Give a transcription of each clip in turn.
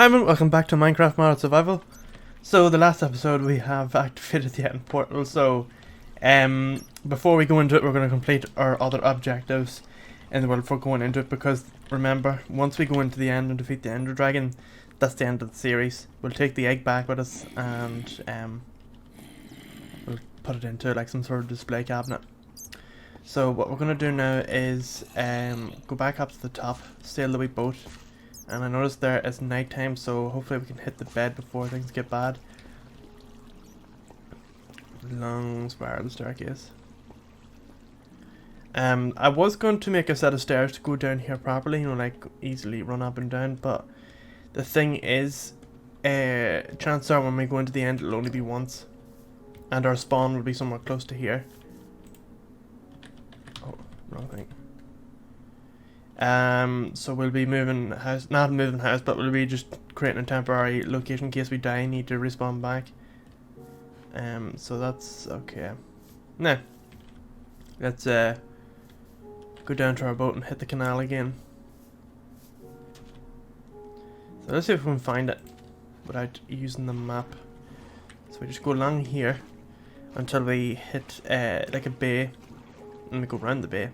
Hi everyone, welcome back to Minecraft Mod Survival. So the last episode we have activated the end portal, so before we go into it we're going to complete our other objectives in the world before going into it, because remember, once we go into the end and defeat the Ender Dragon, that's the end of the series. We'll take the egg back with us and we'll put it into like some sort of display cabinet. So what we're going to do now is go back up to the top, sail the wee boat. And I noticed there it's night time, so hopefully we can hit the bed before things get bad. Long spiral staircase. I was going to make a set of stairs to go down here properly, like easily run up and down, but the thing is, chances are when we go into the end it'll only be once. And our spawn will be somewhere close to here. Oh, wrong thing. So we'll be moving house, not moving house, but we'll be just creating a temporary location in case we die and need to respawn back. So that's okay. Now, let's go down to our boat and hit the canal again. So let's see if we can find it without using the map. So we just go along here until we hit like a bay, and we go around the bay.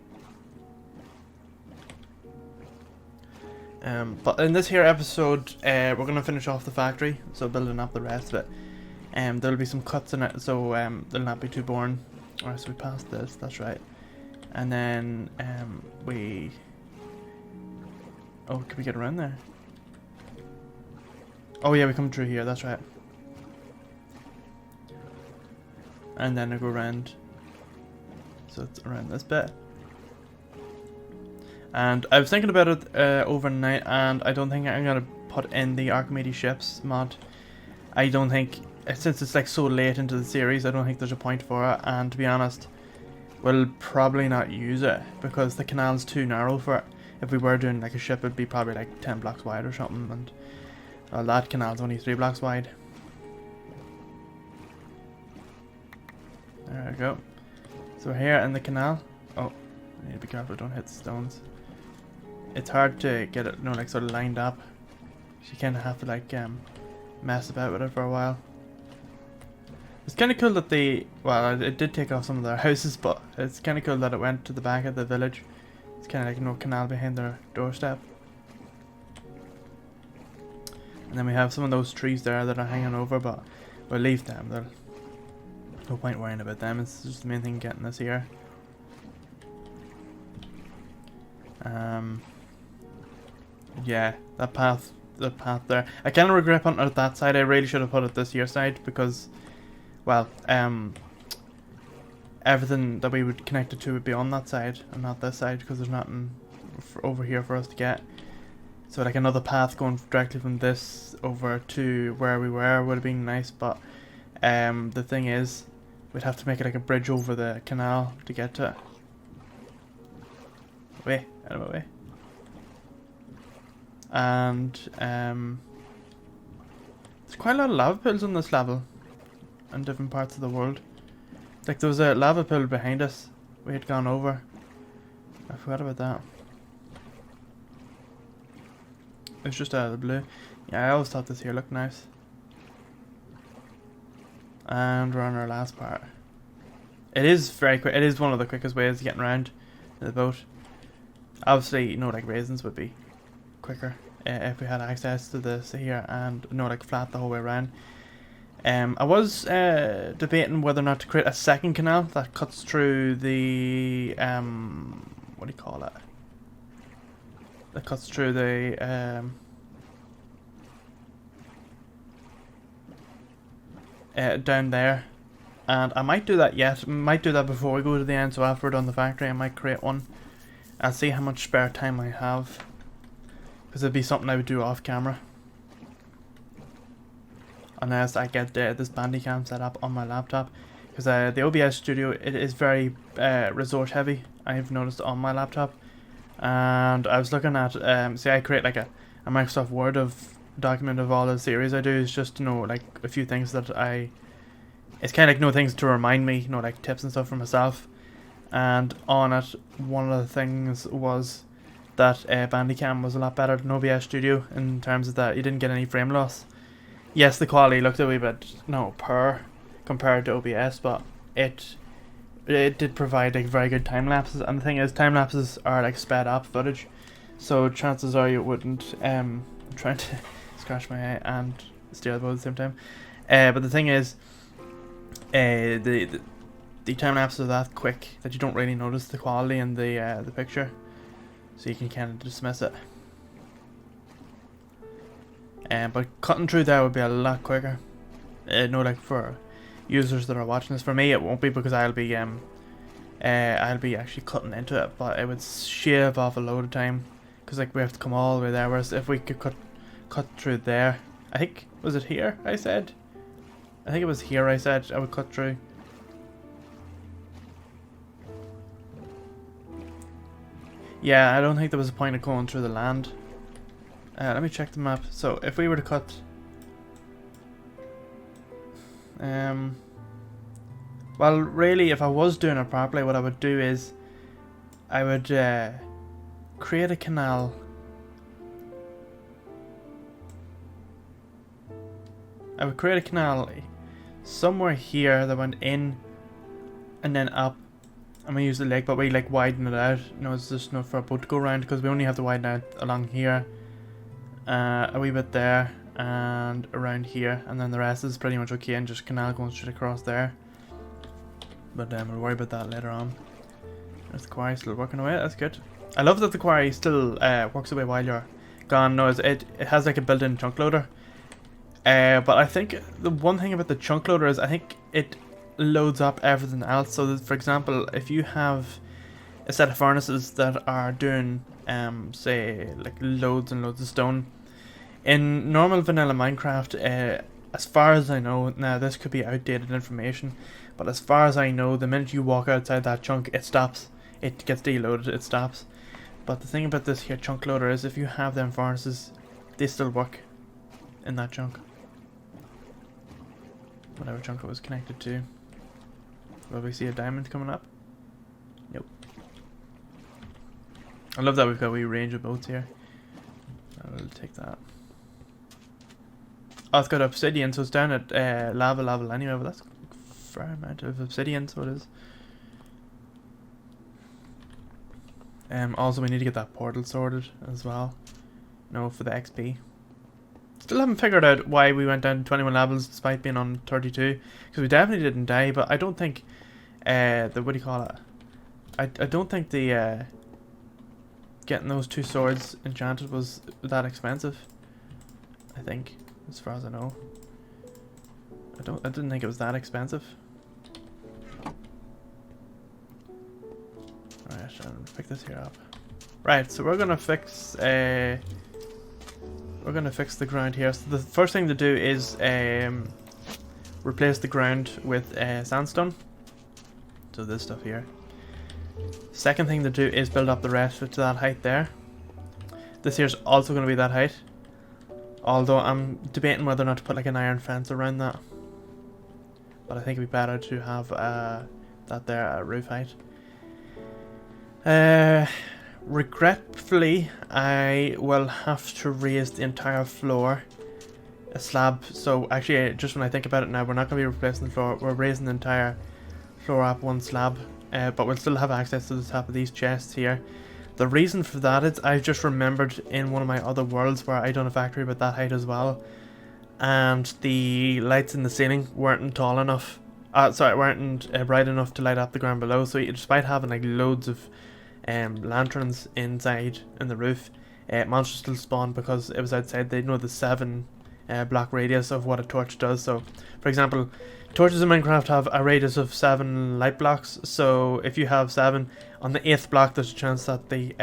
But in this here episode, we're going to finish off the factory, so building up the rest of it. There'll be some cuts in it, so they'll not be too boring. Alright, so we passed this, that's right. And then oh, can we get around there? Oh yeah, we come through here, that's right. And then I go around, so it's around this bit. And I was thinking about it overnight, and I don't think I'm going to put in the Archimedes ships mod. I don't think, since it's like so late into the series, I don't think there's a point for it, and to be honest, we'll probably not use it, because the canal's too narrow for it. If we were doing like a ship, it'd be probably like 10 blocks wide or something, and that canal's only 3 blocks wide. There we go. So we're here in the canal. Oh, I need to be careful, don't hit the stones. It's hard to get it, like sort of lined up. So you kind of have to like mess about with it for a while. It's kind of cool that it did take off some of their houses, but it's kind of cool that it went to the back of the village. It's kind of like no canal behind their doorstep. And then we have some of those trees there that are hanging over, but we'll leave them. There's no point worrying about them. It's just the main thing getting us here. Yeah, the path there. I kind of regret putting it that side. I really should have put it this here side, because, well, everything that we would connect it to would be on that side and not this side, because there's nothing over here for us to get. So like another path going directly from this over to where we were would have been nice, but the thing is, we'd have to make it like a bridge over the canal to get to it. Way, out of my way. And there's quite a lot of lava pools on this level in different parts of the world. Like there was a lava pool behind us we had gone over. I forgot about that. It's just out of the blue. Yeah, I always thought this here looked nice. And we're on our last part. It is very quick. It is one of the quickest ways of getting around the boat. Obviously, like raisins would be quicker if we had access to this here, and like flat the whole way around. I was debating whether or not to create a second canal that cuts through the what do you call it? That cuts through the down there, and I might do that yet. Might do that before we go to the end. So after we're done the factory, I might create one. I'll see how much spare time I have, because it'd be something I would do off camera, unless I get this Bandicam set up on my laptop, because the OBS studio, it is very resource heavy, I've noticed on my laptop. And I was looking at see, I create like a Microsoft Word document of all the series I do. Is just like a few things that it's kind of like things to remind me, like tips and stuff for myself. And on it, one of the things was that Bandicam was a lot better than OBS Studio in terms of that you didn't get any frame loss. Yes, the quality looked a wee bit poor compared to OBS, but it did provide like very good time lapses. And the thing is, time lapses are like sped up footage, so chances are you wouldn't. I'm trying to scratch my eye and steer the boat at the same time. But the thing is, the time lapses are that quick that you don't really notice the quality in the picture, so you can kind of dismiss it. But cutting through there would be a lot quicker. Like for users that are watching this. For me, it won't be, because I'll be actually cutting into it, but it would shave off a load of time, because like we have to come all the way there. Whereas if we could cut through there, I think, was it here? I think it was here. I said I would cut through. Yeah, I don't think there was a point of going through the land. Let me check the map. So if we were to cut, well, really, if I was doing it properly, what I would do is I would create a canal. I would create a canal somewhere here that went in and then up. I'm gonna use the lake, but we like widen it out. It's just enough for a boat to go around, because we only have to widen out along here, a wee bit there, and around here, and then the rest is pretty much okay, and just canal going straight across there. But we'll worry about that later on. There's the quarry still working away. That's good. I love that the quarry still works away while you're gone. No, it has like a built-in Chunkloader. But I think the one thing about the Chunkloader is I think it loads up everything else. So that, for example, if you have a set of furnaces that are doing say like loads and loads of stone in normal vanilla Minecraft, as far as I know, now this could be outdated information, but as far as I know, the minute you walk outside that chunk, it stops. It gets deloaded, it stops. But the thing about this here Chunkloader is if you have them furnaces, they still work in that chunk, whatever chunk it was connected to. Will we see a diamond coming up? Nope. I love that we've got a wee range of boats here. I'll take that. Oh, it's got obsidian, so it's down at lava level anyway, but that's a fair amount of obsidian, so it is. Also we need to get that portal sorted as well. No, for the XP. Still haven't figured out why we went down to 21 levels despite being on 32, because we definitely didn't die, but I don't think what do you call it? I don't think the getting those two swords enchanted was that expensive. I think, as far as I know. I didn't think it was that expensive. Alright, I'll pick this here up. Right, so we're gonna fix the ground here. So the first thing to do is replace the ground with sandstone. So this stuff here. Second thing to do is build up the rest to that height there. This here's also going to be that height, although I'm debating whether or not to put like an iron fence around that. But I think it'd be better to have that there at roof height. Regretfully, I will have to raise the entire floor a slab. So actually, just when I think about it now, we're not going to be replacing the floor. We're raising the entire floor up one slab, but we'll still have access to the top of these chests here. The reason for that is I've just remembered in one of my other worlds where I done a factory about that height as well, and the lights in the ceiling weren't tall enough. Weren't bright enough to light up the ground below. So despite having like loads of lanterns inside in the roof, monsters still spawned because it was outside. They know the 7 block radius of what a torch does. So, for example, torches in Minecraft have a radius of 7 light blocks. So if you have 7 on the 8th block, there's a chance that the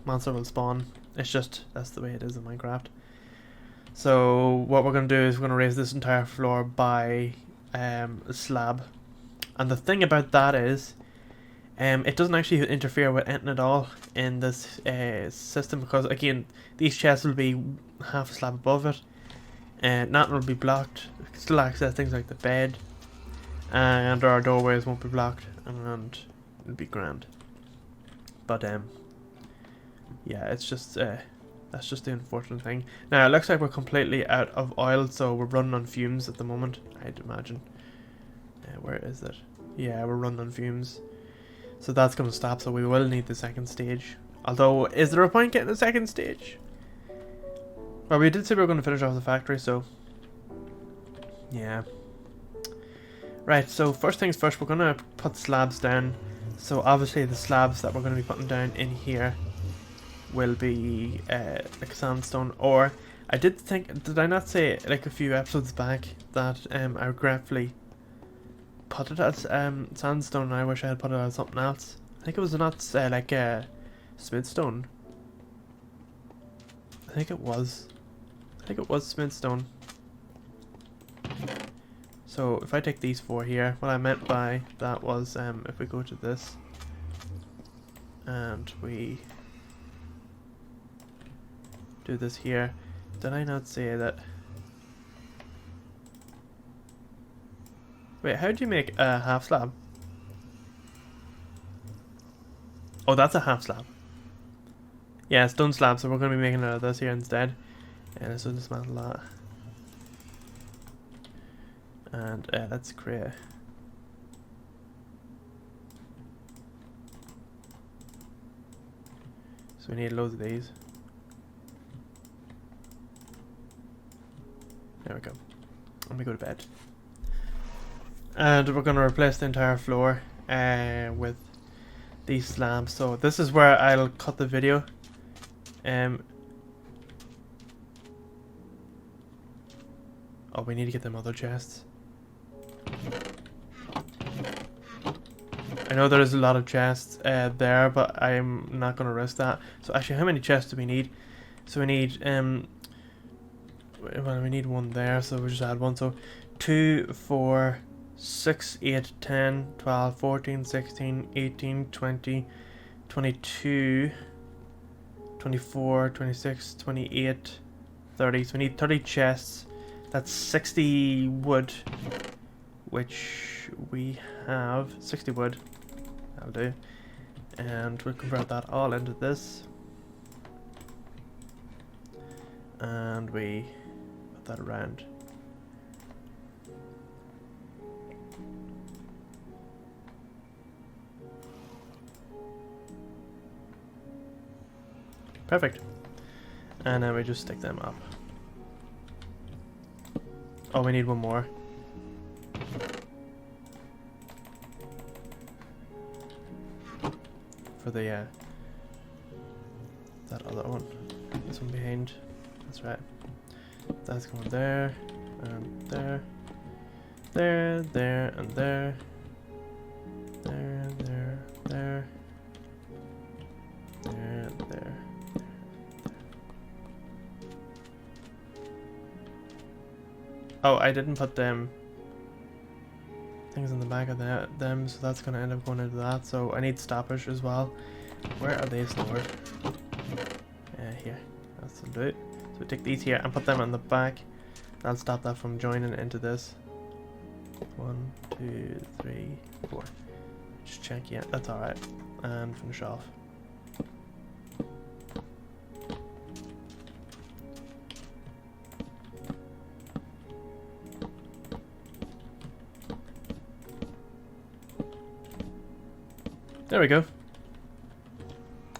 monster will spawn. It's just that's the way it is in Minecraft. So what we're going to do is we're going to raise this entire floor by a slab, and the thing about that is it doesn't actually interfere with anything at all in this system, because again these chests will be half a slab above it, and nothing will be blocked. We can still access things like the bed, and our doorways won't be blocked, and it'll be grand. But yeah, it's just that's just the unfortunate thing. Now it looks like we're completely out of oil, so we're running on fumes at the moment, I'd imagine. Where is it? Yeah, we're running on fumes. So that's going to stop, so we will need the second stage. Although, is there a point getting a second stage? Well, we did say we were going to finish off the factory, so... yeah. Right, so first things first, we're going to put slabs down. So obviously the slabs that we're going to be putting down in here will be like sandstone, or I did think, did I not say like a few episodes back that I regretfully put it as sandstone, and I wish I had put it as something else. I think it was not like smooth stone. I think it was smooth stone. So if I take these four here, what I meant by that was if we go to this and we do this here, did I not say that? Wait, how do you make a half slab? Oh, that's a half slab. Yeah, it's stone slab, so we're going to be making out of this here instead. And so dismantle that. And let's create. So we need loads of these. There we go. Let me go to bed. And we're going to replace the entire floor with these slabs. So this is where I'll cut the video. Oh, we need to get them other chests. I know there's a lot of chests there, but I'm not going to risk that. So actually, how many chests do we need? So we need well, we need one there, so we'll just add one. So 2, 4, 6, 8, 10, 12, 14, 16, 18, 20, 22, 24, 26, 28, 30. So we need 30 chests. That's 60 wood, which we have. 60 wood. That'll do. And we'll convert that all into this. And we put that around. Perfect. And then we just stick them up. Oh, we need one more. For the that other one. This one behind. That's right. That's going there, and there, there, there, and there, there, there, there, there, there. Oh, I didn't put them things in the back of them, so that's going to end up going into that. So I need stoppage as well. Where are they stored? Here. That's will do it. So we take these here and put them on the back. That'll stop that from joining into this. 1, 2, 3, 4. Just check, yeah, that's alright. And finish off. There we go.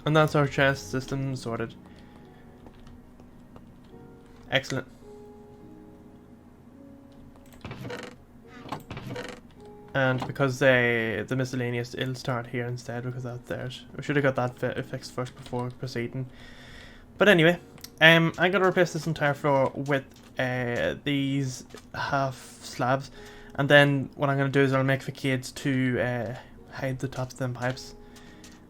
And that's our chest system sorted. Excellent. And because the miscellaneous, it'll start here instead because that's theirs. We should have got that fixed first before proceeding. But anyway, I'm going to replace this entire floor with these half slabs. And then what I'm going to do is I'll make facades to hide the tops of them pipes.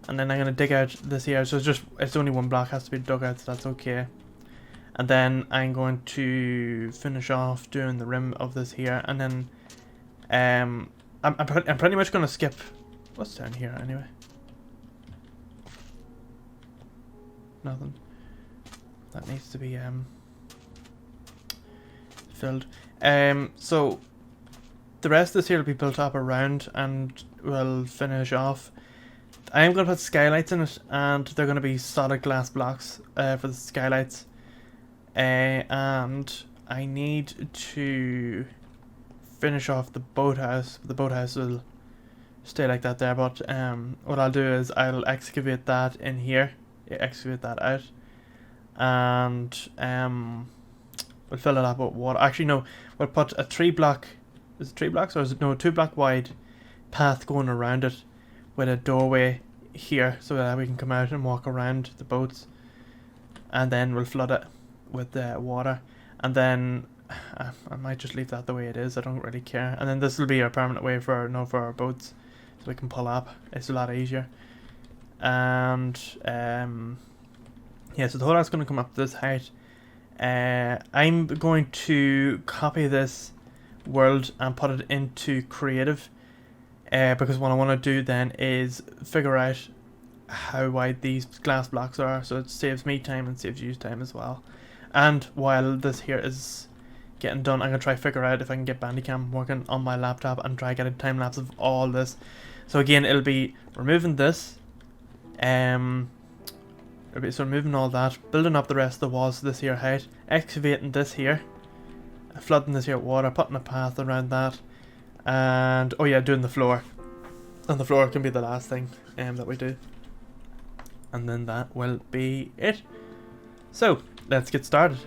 And then I'm going to dig out this here. So it's only one block has to be dug out, so that's okay. And then I'm going to finish off doing the rim of this here. And then I'm pretty much going to skip... What's down here anyway? Nothing. That needs to be filled. So the rest of this here will be built up around, and we'll finish off I am going to put skylights in it, and they're going to be solid glass blocks for the skylights. And I need to finish off the boathouse. The boathouse will stay like that there, but what I'll do is I'll excavate that in here, excavate that out, and we'll fill it up with water. Actually, no, we'll put a 3 block. Is it 3 blocks, or is it no 2 block wide path going around it with a doorway here, so that we can come out and walk around the boats, and then we'll flood it with water, and then I might just leave that the way it is. I don't really care. And then this will be our permanent way for our boats, so we can pull up. It's a lot easier. And yeah, so the whole lot's going to come up to this height. I'm going to copy this world and put it into creative, because what I want to do then is figure out how wide these glass blocks are, so it saves me time and saves you time as well. And while this here is getting done, I'm going to try figure out if I can get Bandicam working on my laptop and try get a time lapse of all this. So again, it'll be removing this, so removing all that, building up the rest of the walls to this here height, excavating this here, flooding this here with water, putting a path around that, and oh yeah, doing the floor. And the floor can be the last thing that we do. And then that will be it. So, let's get started.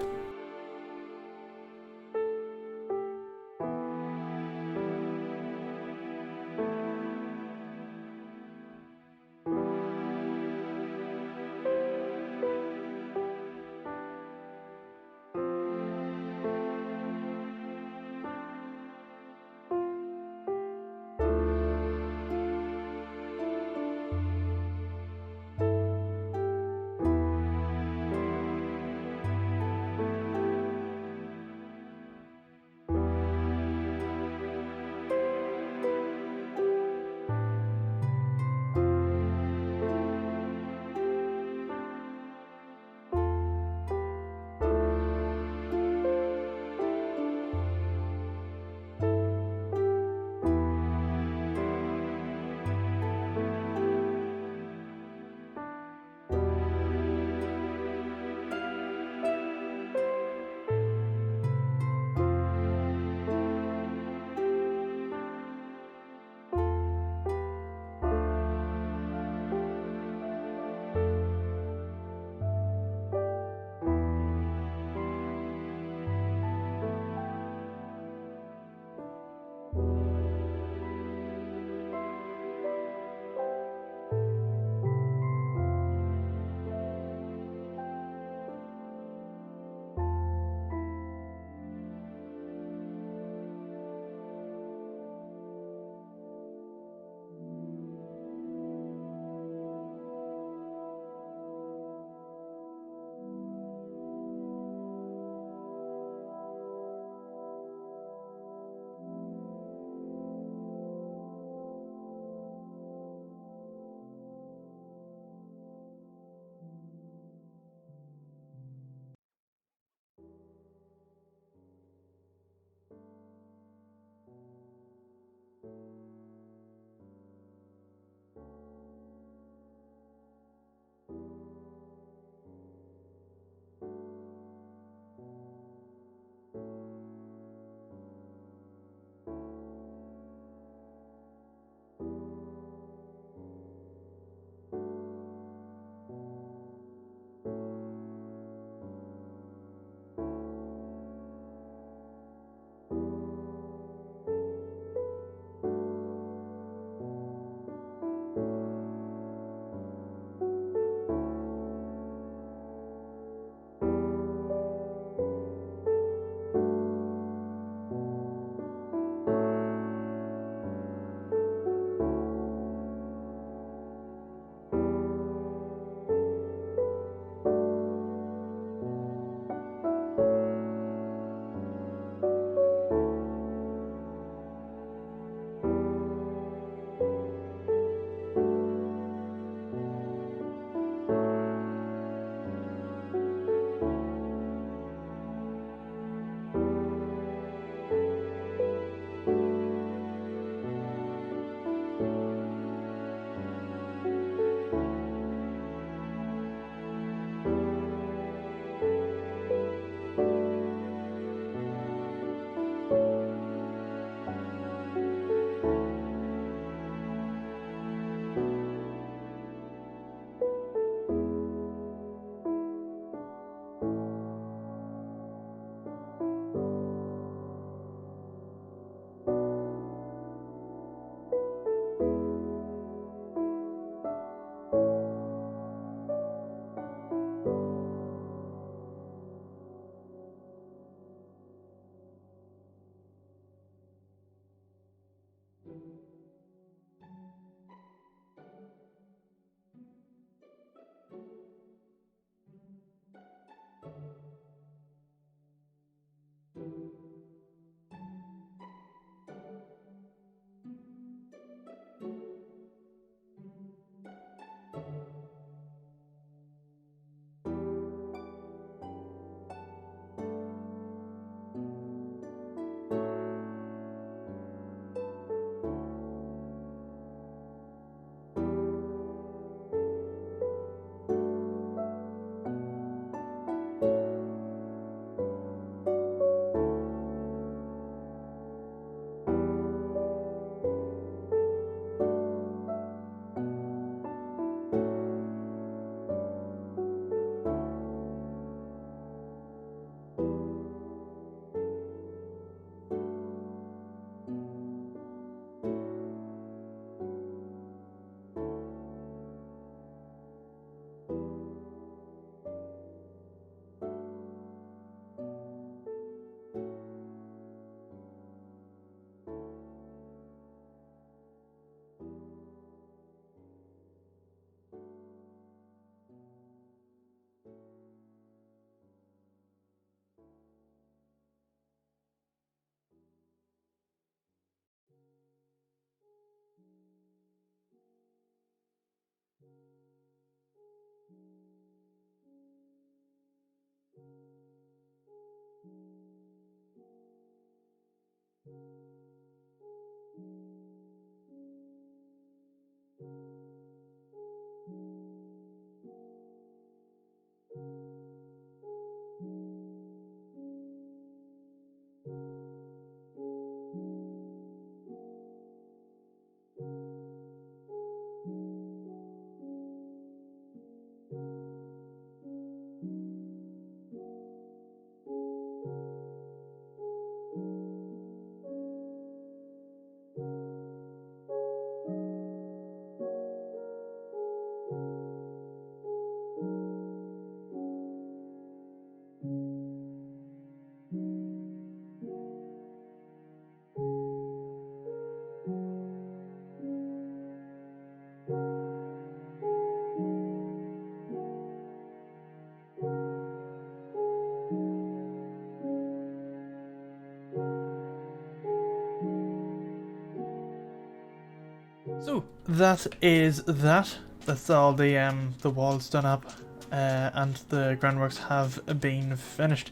So that is that. That's all the walls done up, and the groundworks have been finished.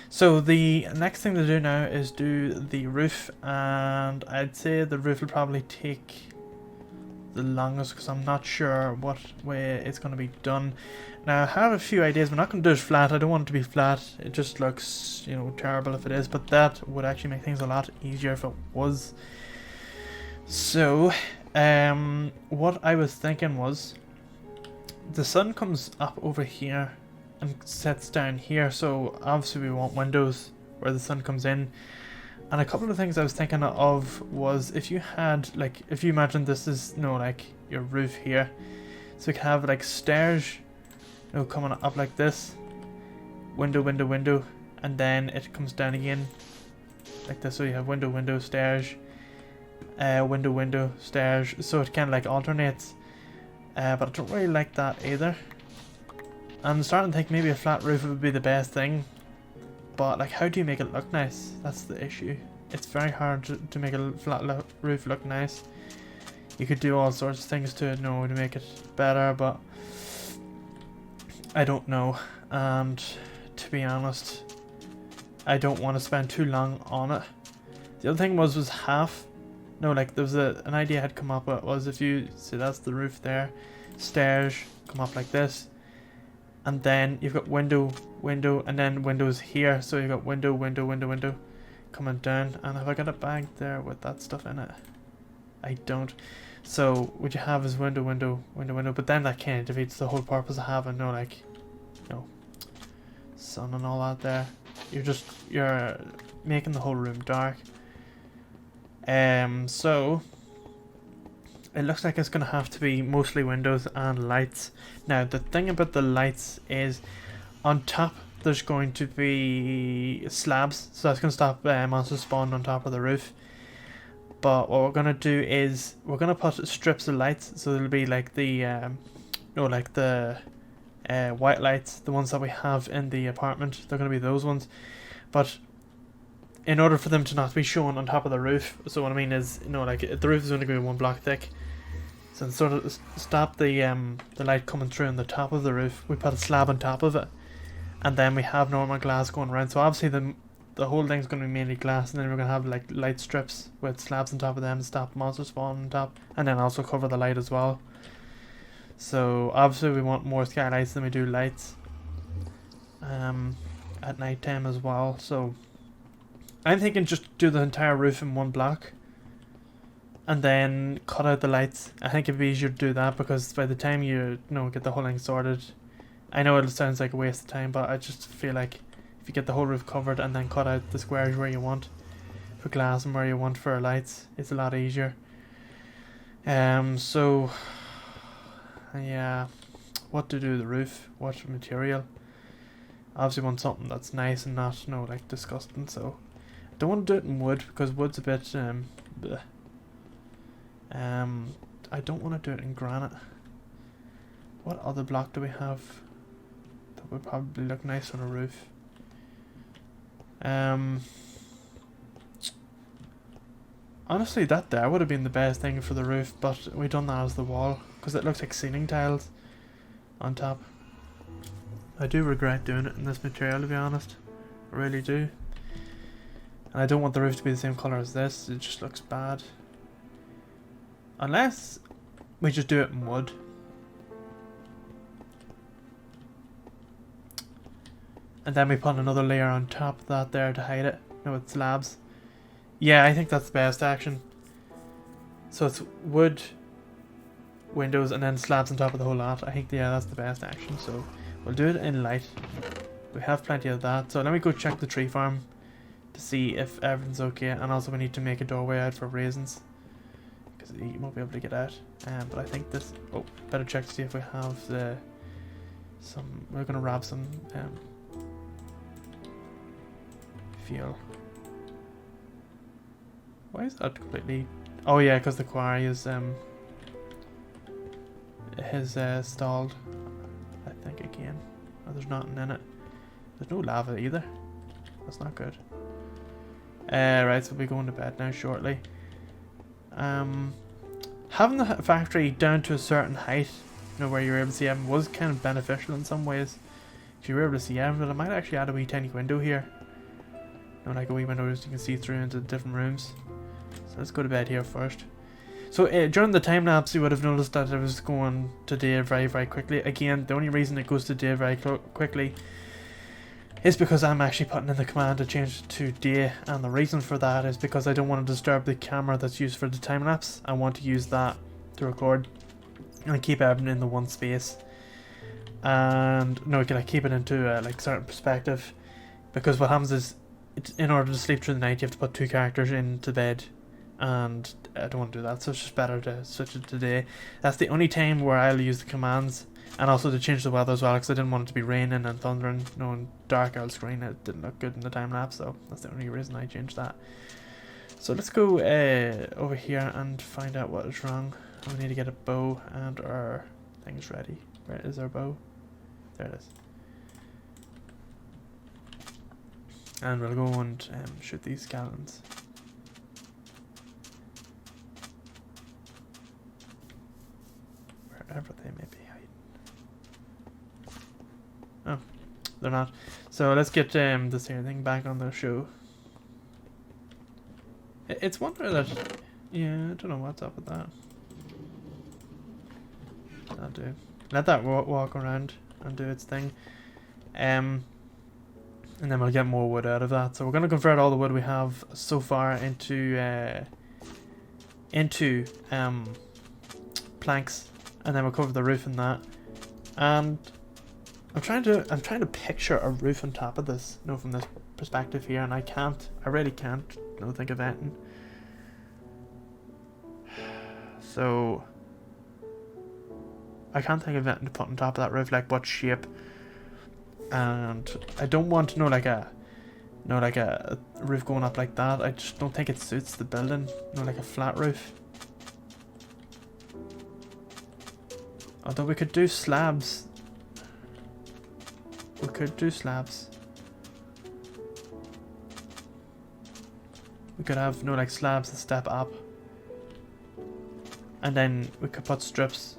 So the next thing to do now is do the roof, and I'd say the roof will probably take the longest because I'm not sure what way it's going to be done. Now I have a few ideas. We're not going to do it flat. I don't want it to be flat. It just looks, you know, terrible if it is, but that would actually make things a lot easier if it was. So what I was thinking was the sun comes up over here and sets down here, so obviously we want windows where the sun comes in. And a couple of things I was thinking of was if you had, like, if you imagine this is, you know, like your roof here, so you could have like stairs, you know, coming up like this, window, window, window, and then it comes down again like this, so you have window, window, stairs, window, window, stairs, so it kind of like alternates, but I don't really like that either. I'm starting to think maybe a flat roof would be the best thing, but like, how do you make it look nice? That's the issue. It's very hard to make a flat roof look nice. You could do all sorts of things to, you know, to make it better, but I don't know. And to be honest, I don't want to spend too long on it. The other thing was half. No, like there was an idea had come up. It was if you see that's the roof there, stairs come up like this, and then you've got window, window, and then windows here. So you've got window, window, window, window coming down. And have I got a bag there with that stuff in it? I don't. So what you have is window, window, window, window. But then that kind of defeats the whole purpose of having no, like, you know, sun and all that there. You're making the whole room dark. So it looks like it's gonna have to be mostly windows and lights. Now the thing about the lights is on top there's going to be slabs, so that's gonna stop monsters spawning on top of the roof. But what we're gonna do is we're gonna put strips of lights, so there'll be like the white lights, the ones that we have in the apartment. They're gonna be those ones, but in order for them to not be shown on top of the roof, so what I mean is, you know, like the roof is only going to be 1 block thick, so to sort of stop the light coming through on the top of the roof, we put a slab on top of it, and then we have normal glass going around. So obviously the whole thing's going to be mainly glass, and then we're going to have like light strips with slabs on top of them to stop monsters spawning on top, and then also cover the light as well. So obviously we want more skylights than we do lights at night time as well. So I'm thinking just do the entire roof in 1 block and then cut out the lights. I think it'd be easier to do that because by the time you know get the whole thing sorted, I know it sounds like a waste of time, but I just feel like if you get the whole roof covered and then cut out the squares where you want for glass and where you want for lights, it's a lot easier. So yeah, what to do with the roof, what material. Obviously want something that's nice and not, you know, like disgusting, so don't want to do it in wood because wood's a bit bleh. I don't want to do it in granite. What other block do we have that would probably look nice on a roof? Honestly, that there would have been the best thing for the roof, but we done that as the wall because it looks like ceiling tiles on top. I do regret doing it in this material, to be honest. I really do. And I don't want the roof to be the same colour as this, it just looks bad. Unless we just do it in wood. And then we put another layer on top of that there to hide it. No, with slabs. Yeah, I think that's the best action. So it's wood, windows, and then slabs on top of the whole lot. I think, yeah, that's the best action. So we'll do it in light. We have plenty of that. So let me go check the tree farm to see if everything's okay. And also we need to make a doorway out for raisins, because you won't be able to get out. But I think this... Oh, better check to see if we have the... We're going to wrap some... fuel. Why is that completely... Oh yeah, because the quarry is stalled, I think, again. Oh, there's nothing in it. There's no lava either. That's not good. Right, so we'll be going to bed now shortly. Having the factory down to a certain height, you know, where you're able to see everything, was kind of beneficial in some ways. If you were able to see everything, but I might actually add a wee tiny window here. You know, like a wee window so you can see through into different rooms. So let's go to bed here first. So during the time lapse, you would have noticed that it was going to day very, very quickly. Again, the only reason it goes to day very quickly is because I'm actually putting in the command to change it to day, and the reason for that is because I don't want to disturb the camera that's used for the time lapse. I want to use that to record and keep everything in the one space. And no, can I keep it into like certain perspective? Because what happens is, in order to sleep through the night, you have to put 2 characters into bed, and I don't want to do that, so it's just better to switch it to day. That's the only time where I'll use the commands, and also to change the weather as well, because I didn't want it to be raining and thundering. You know, in dark out screen, it didn't look good in the time lapse, so that's the only reason I changed that. So let's go over here and find out what is wrong. We need to get a bow and our things ready. Where is our bow? There it is. And we'll go and shoot these skeletons. Wherever they may be hiding. Oh, they're not. So let's get this here thing back on the show. It's wonder that... Yeah, I don't know what's up with that. That'll do. Let that walk around and do its thing. And then we'll get more wood out of that. So we're going to convert all the wood we have so far into planks, and then we'll cover the roof in that. And I'm trying to picture a roof on top of this, you know, from this perspective here, and I really can't, you know, think of anything. So I can't think of anything to put on top of that roof, like what shape. And I don't want to know like a roof going up like that. I just don't think it suits the building. You know, like a flat roof. Although we could do slabs. We could do slabs. We could have, you know, like slabs that step up. And then we could put strips.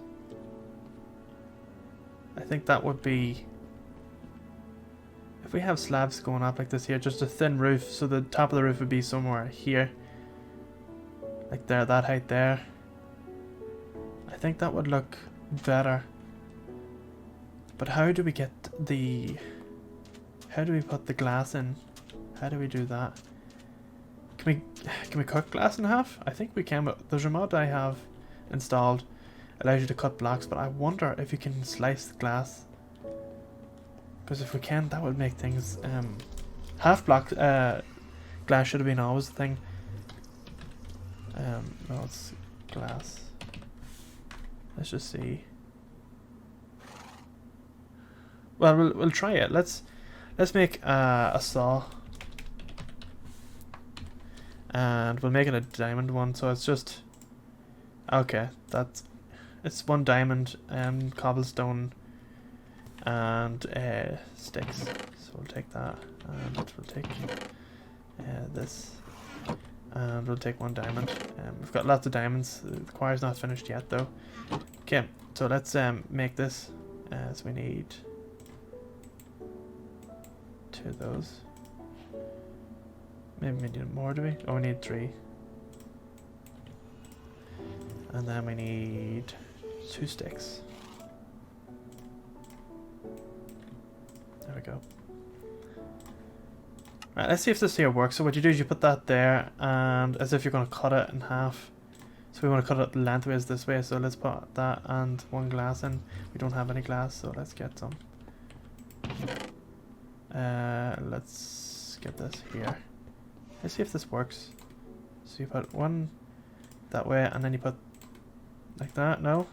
I think that would be... If we have slabs going up like this here, just a thin roof, so the top of the roof would be somewhere here. Like there, that height there. I think that would look better. But how do we get the... How do we put the glass in? How do we do that? Can we cut glass in half? I think we can, but there's a mod I have installed. Allows you to cut blocks, but I wonder if you can slice the glass. Because if we can, that would make things... half block glass should have been always the thing. No, it's glass. Let's just see. Well, we'll try it. Let's make a saw. And we'll make it a diamond one, so it's just... Okay, it's 1 diamond, cobblestone, and sticks. So we'll take that, and we'll take this, and we'll take 1 diamond. We've got lots of diamonds. The quarry's not finished yet though. Okay, so let's make this. So we need 2 of those. Maybe we need more, do we? Oh, we need 3. And then we need 2 sticks. There we go. Right, let's see if this here works. So what you do is you put that there, and as if you're going to cut it in half. So we want to cut it lengthways this way, so let's put that and 1 glass in. We don't have any glass, so let's get some. Let's get this here. Let's see if this works. So you put 1 that way, and then you put like that. No?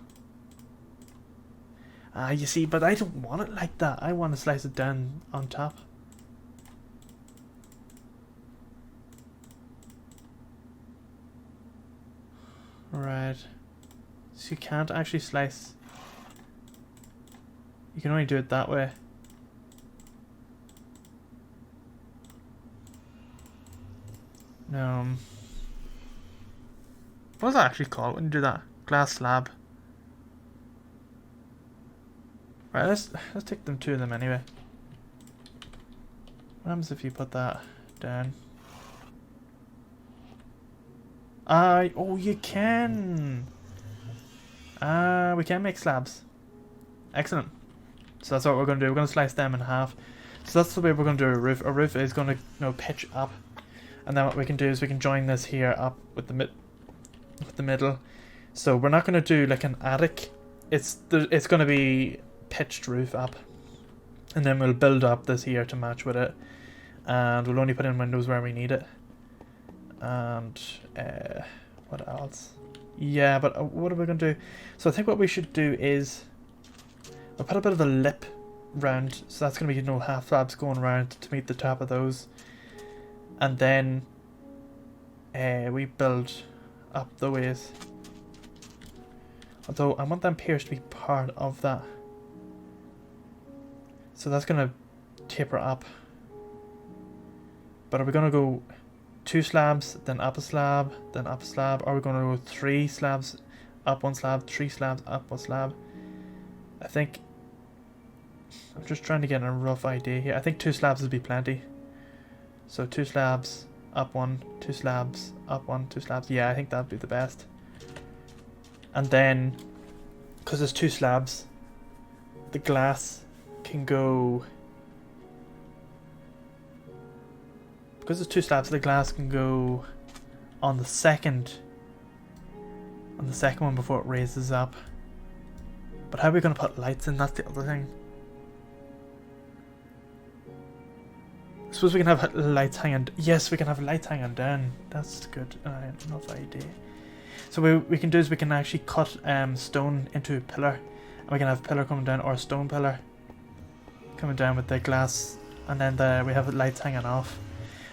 Ah, you see, but I don't want it like that. I want to slice it down on top. Right. So you can't actually slice. You can only do it that way. What is that actually called when you do that? Glass slab. Right, let's take them 2 of them anyway. What happens if you put that down? Oh, you can! We can make slabs. Excellent. So that's what we're going to do. We're going to slice them in half. So that's the way we're going to do a roof. A roof is going to, pitch up. And then what we can do is we can join this here up with the middle. So we're not going to do like an attic. It's going to be pitched roof up. And then we'll build up this here to match with it. And we'll only put in windows where we need it. And what else? Yeah, but what are we going to do? So I think what we should do is we'll put a bit of a lip round. So that's going to be half slabs going around to meet the top of those. And then we build up the ways. Although I want them piers to be part of that. So that's going to taper up. But are we going to go 2 slabs, then up a slab, then up a slab? Or are we going to go 3 slabs, up 1 slab, 3 slabs, up 1 slab? I think... I'm just trying to get a rough idea here. I think 2 slabs would be plenty. So 2 slabs, up 1, 2 slabs, up 1, 2 slabs. Yeah, I think that'd be the best. And then, because there's 2 slabs, the glass can go... Because there's 2 slabs, the glass can go on the second one before it raises up. But how are we going to put lights in? That's the other thing. I suppose we can have lights hanging. Yes, we can have lights hanging down. That's good. Enough idea. So what we can do is we can actually cut stone into a pillar, and we can have pillar coming down or a stone pillar coming down with the glass, and then we have lights hanging off.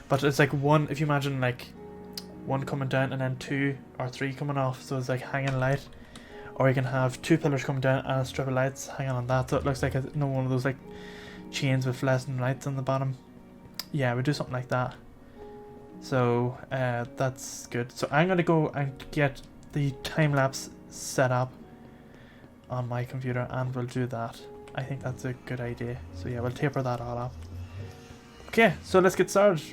But it's like 1. If you imagine like 1 coming down and then 2 or 3 coming off, so it's like hanging light. Or you can have 2 pillars coming down and a strip of lights hanging on that, so it looks like one of those like chains with flashing lights on the bottom. Yeah, we do something like that. So that's good. So I'm gonna go and get the time lapse set up on my computer, and we'll do that. I think that's a good idea. So yeah, we'll taper that all up. Okay, so let's get started.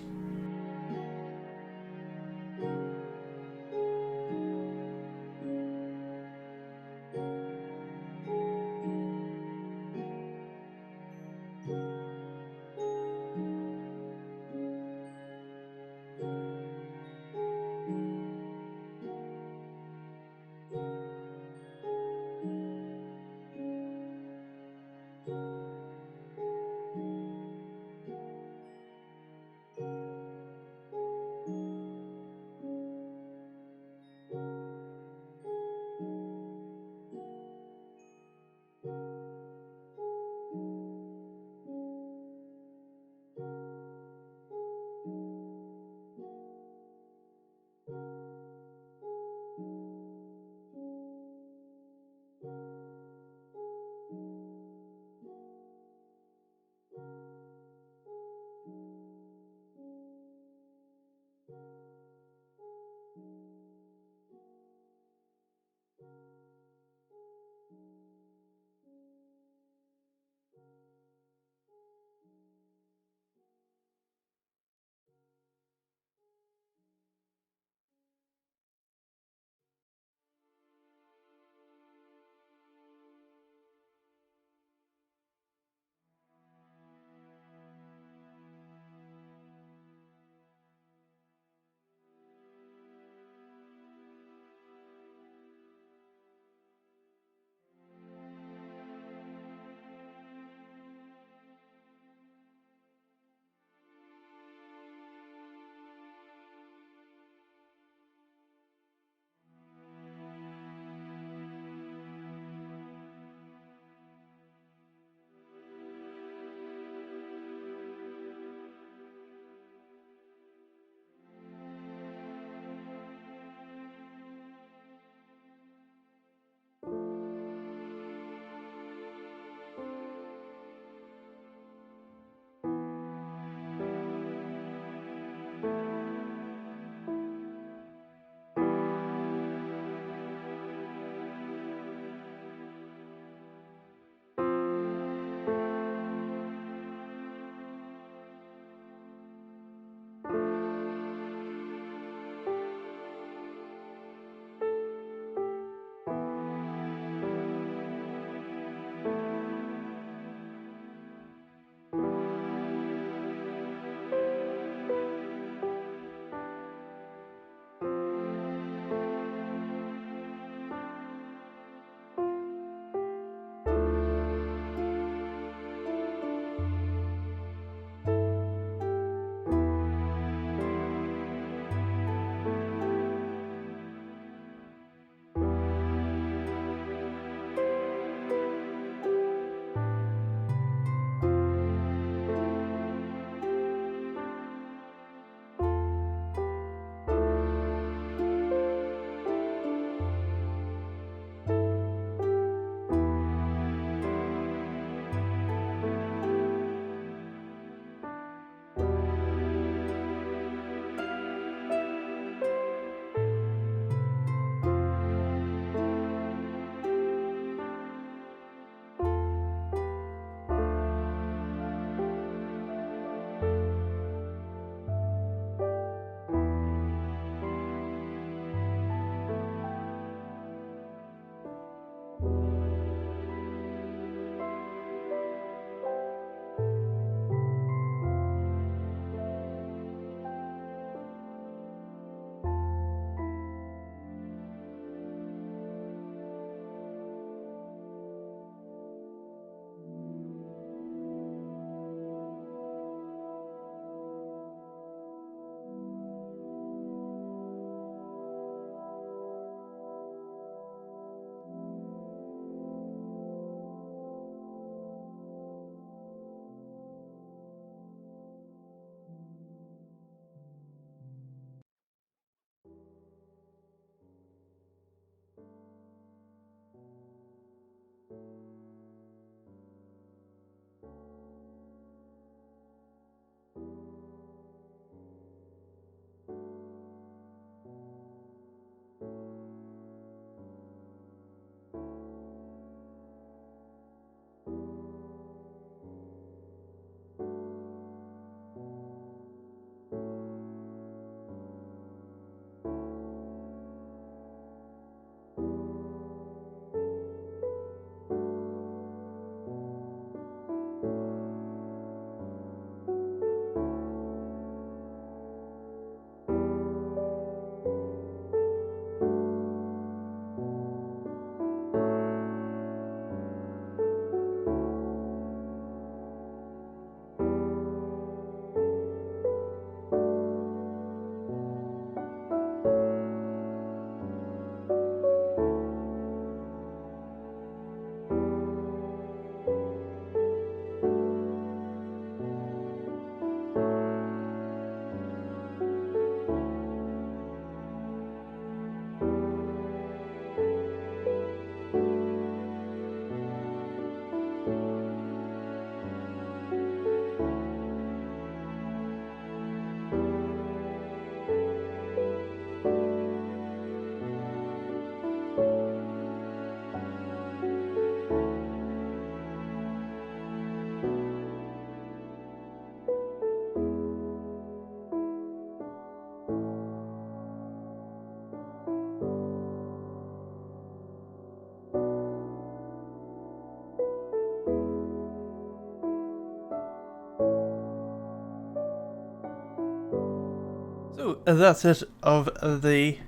that's it of the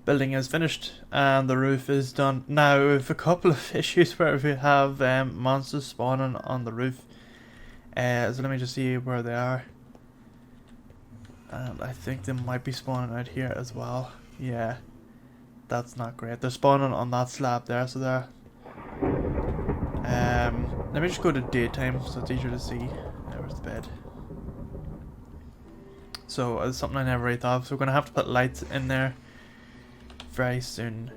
building is finished and the roof is done. Now we have a couple of issues where we have monsters spawning on the roof. So let me just see where they are. And I think they might be spawning out here as well. Yeah, that's not great. They're spawning on that slab there, so they're... let me just go to daytime so it's easier to see. There's the bed. So it's something I never really thought of. So we're going to have to put lights in there very soon.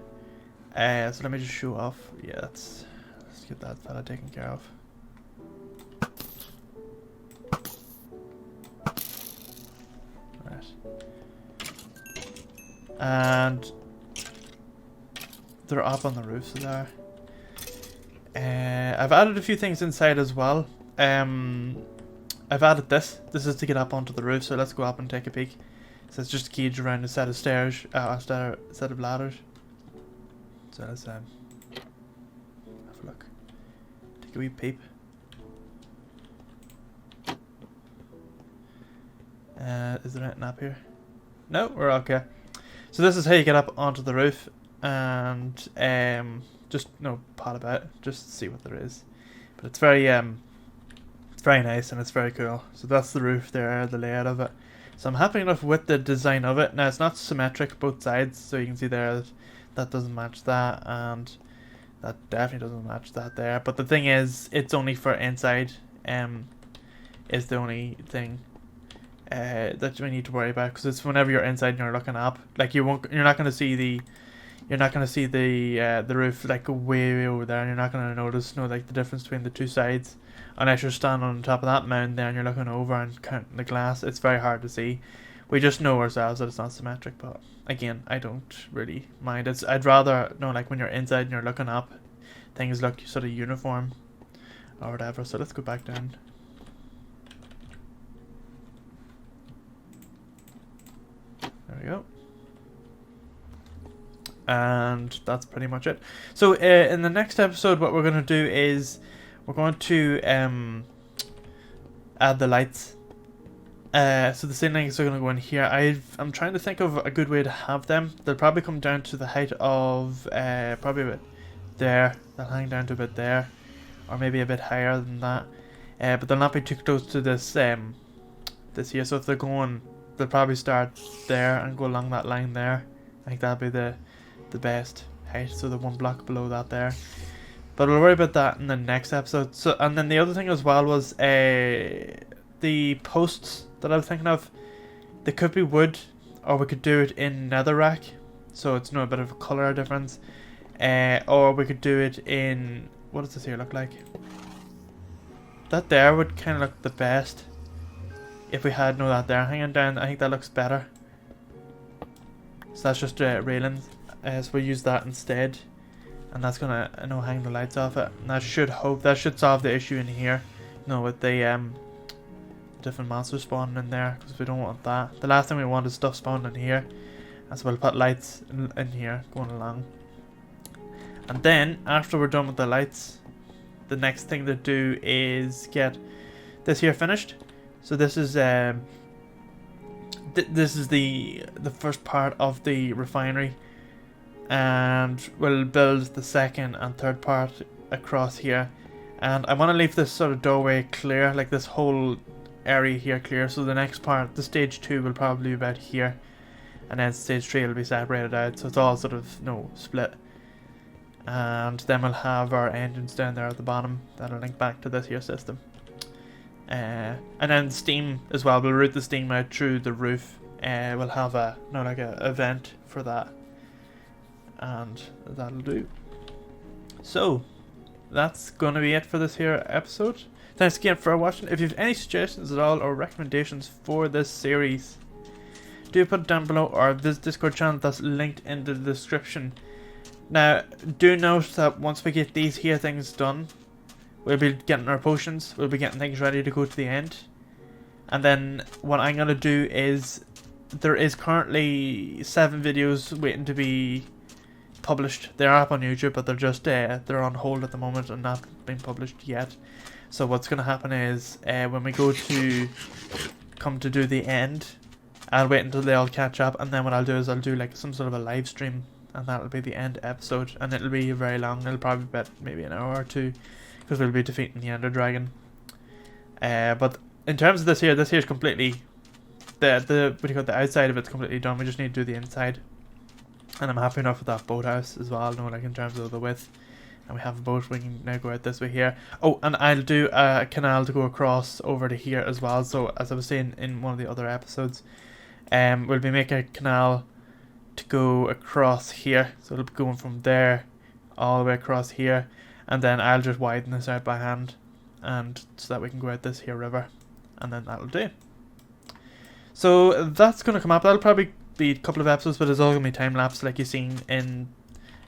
So let me just show off. Yeah, let's get that fella taken care of. And they're up on the roofs there. I've added a few things inside as well. I've added this. This is to get up onto the roof, so let's go up and take a peek. So it's just a cage around a set of stairs, a set of ladders. So let's have a look. Take a wee peep. Is there anything up here? No, we're okay. So this is how you get up onto the roof, and just pot about, just see what there is. But it's very nice and it's very cool. So that's the roof there, the layout of it. So I'm happy enough with the design of it. Now it's not symmetric both sides, so you can see there that that doesn't match that, and that definitely doesn't match that there. But the thing is, it's only for inside. Is the only thing that we need to worry about, because it's whenever you're inside and you're looking up, like you're not going to see the roof like way over there, and you're not going to notice like the difference between the two sides unless you're standing on top of that mound there and you're looking over and counting the glass. It's very hard to see. We just know ourselves that it's not symmetric, but again, I don't really mind. I'd rather like when you're inside and you're looking up, things look sort of uniform or whatever. So let's go back down. There we go. And that's pretty much it. So in the next episode, what we're going to do is we're going to add the lights. So the ceilings are going to go in here. I'm trying to think of a good way to have them. They'll probably come down to the height of probably a bit there. They'll hang down to a bit there, or maybe a bit higher than that. But they'll not be too close to this this here. So if they're going, they'll probably start there and go along that line there. I think that'll be the best height. So the one block below that there. But we'll worry about that in the next episode. So, and then the other thing as well was the posts that I was thinking of. They could be wood, or we could do it in netherrack, so it's a bit of a colour difference. Or we could do it in, what does this here look like? That there would kind of look the best if we had that there hanging down. I think that looks better. So that's just railings. So we'll use that instead, and that's gonna hang the lights off it. And that should solve the issue in here. With the different monsters spawning in there, because we don't want that. The last thing we want is stuff spawned in here, and so we'll put lights in here going along. And then after we're done with the lights, the next thing to do is get this here finished. So this is this is the first part of the refinery, and we'll build the second and third part across here. And I want to leave this sort of doorway clear, like this whole area here clear. So the next part, the stage 2, will probably be about here, and then stage 3 will be separated out, so it's all sort of split. And then we'll have our engines down there at the bottom that'll link back to this here system. And then steam as well. We'll route the steam out through the roof. We'll have a vent for that, and that'll do. So that's gonna be it for this here episode. Thanks again for watching. If you have any suggestions at all or recommendations for this series, do put it down below, or visit Discord channel that's linked in the description. Now, do note that once we get these here things done, we'll be getting our potions, we'll be getting things ready to go to the end. And then what I'm going to do is, there is currently 7 videos waiting to be published. They're up on YouTube, but they're just they're on hold at the moment and not being published yet. So what's going to happen is, when we come to do the end, I'll wait until they all catch up, and then what I'll do is I'll do like some sort of a live stream, and that'll be the end episode, and it'll be very long. It'll probably be maybe an hour or two, because we'll be defeating the Ender Dragon. But in terms of this here's completely the outside of it's completely done. We just need to do the inside, and I'm happy enough with that boathouse as well. No, like in terms of the width, and we have a boat. We can now go out this way here. Oh, and I'll do a canal to go across over to here as well. So as I was saying in one of the other episodes, we'll be making a canal to go across here. So it'll be going from there all the way across here, and then I'll just widen this out by hand, and so that we can go out this here river, and then that'll do. So that's going to come up. That'll probably be a couple of episodes, but it's all going to be time lapse like you've seen in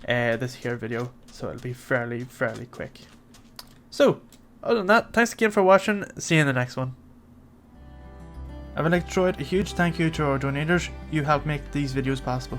this here video. So it'll be fairly quick. So other than that, thanks again for watching. See you in the next one. I would like to throw out a huge thank you to our donators. You help make these videos possible.